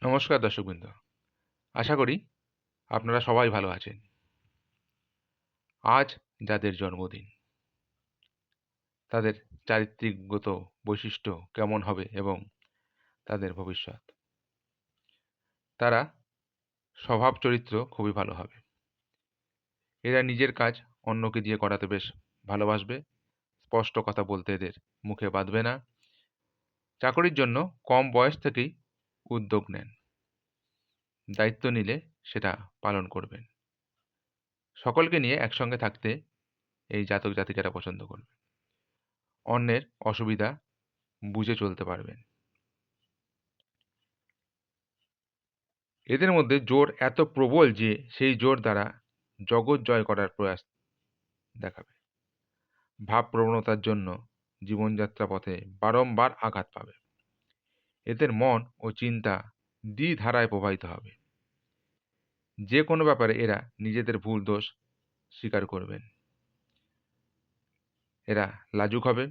নমস্কার দর্শকবৃন্দ, আশা করি আপনারা সবাই ভালো আছেন। আজ যাদের জন্মদিন, তাদের চারিত্রিকগত বৈশিষ্ট্য কেমন হবে এবং তাদের ভবিষ্যৎ, তারা স্বভাব চরিত্র খুবই ভালো হবে। এরা নিজের কাজ অন্যকে দিয়ে করাতে বেশ ভালোবাসবে। স্পষ্ট কথা বলতে এদের মুখে বাঁধবে না। চাকরির জন্য কম বয়স থেকেই উদ্যোগ নেন, দায়িত্ব নিলে সেটা পালন করবেন। সকলকে নিয়ে একসঙ্গে থাকতে এই জাতক জাতিকারা পছন্দ করবে। অন্যের অসুবিধা বুঝে চলতে পারবেন। এদের মধ্যে জোর এত প্রবল যে সেই জোর দ্বারা জগৎ জয় করার প্রয়াস দেখাবে। ভাব প্রবণতার জন্য জীবনযাত্রা পথে বারংবার আঘাত পাবে। এদের মন ও চিন্তা দ্বিধারায় প্রবাহিত হবে। যে কোনো ব্যাপারে এরা নিজেদের ভুল দোষ স্বীকার করবেন। এরা লাজুক হবে।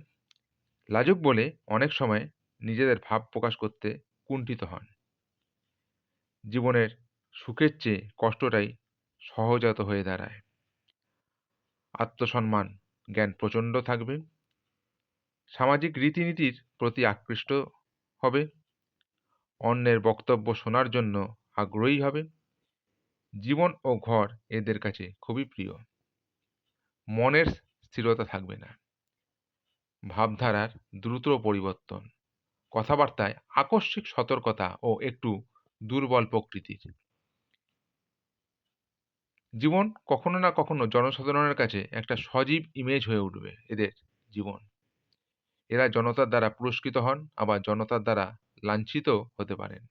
লাজুক বলে অনেক সময় নিজেদের ভাব প্রকাশ করতে কুণ্ঠিত হন। জীবনের সুখের চেয়ে কষ্টটাই সহজাত হয়ে দাঁড়ায়। আত্মসম্মান জ্ঞান প্রচণ্ড থাকবে। সামাজিক রীতিনীতির প্রতি আকৃষ্ট হবে। অন্যের বক্তব্য শোনার জন্য আগ্রহী হবে। জীবন ও ঘর এদের কাছে খুবই প্রিয়। মনের স্থিরতা থাকবে না। ভাবধারার দ্রুত পরিবর্তন, কথাবার্তায় আকস্মিক সতর্কতা ও একটু দুর্বল প্রকৃতির। জীবন কখনো না কখনো জনসাধারণের কাছে একটা সজীব ইমেজ হয়ে উঠবে এদের জীবন। এরা জনতার দ্বারা পুরস্কৃত হন, আবার জনতার দ্বারা লাঞ্ছিত হতে পারেন।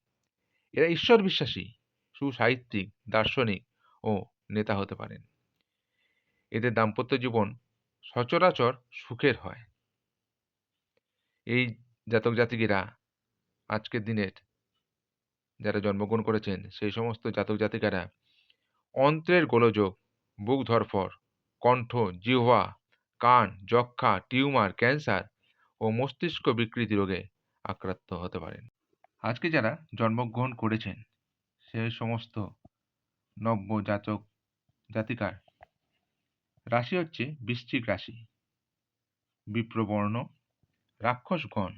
এরা ঈশ্বর বিশ্বাসী, সুসাহিত্যিক, দার্শনিক ও নেতা হতে পারেন। এদের দাম্পত্য জীবন সচরাচর সুখের হয়। এই জাতক জাতিকেরা আজকের দিনের যারা জন্মগ্রহণ করেছেন সেই সমস্ত জাতক জাতিকারা অন্ত্রের গোলযোগ, বুক ধড়ফড়, কণ্ঠ, জিহ্বা, কান, যক্ষ্মা, টিউমার, ক্যান্সার ও মস্তিষ্ক বিকৃতি রোগে আক্রান্ত হতে পারেন। আজকে যারা জন্মগ্রহণ করেছেন সেই সমস্ত নব্য জাতক জাতিকার রাশি হচ্ছে বৃশ্চিক রাশি, বিপ্রবর্ণ, রাক্ষসগণ,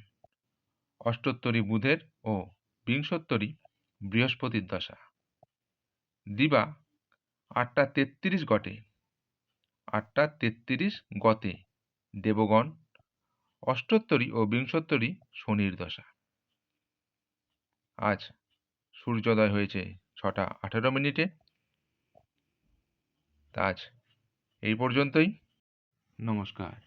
অষ্টোত্তরী বুধের ও বিংশোত্তরী বৃহস্পতির দশা। দিবা 8টা 33 গটে, 8টা 33 গতে দেবগণ, অষ্টোত্তরী ও বিংশোত্তরী শনির দশা। আজ সূর্যোদয় হয়েছে 6টা 18 মিনিটে। আজ এই পর্যন্তই। নমস্কার।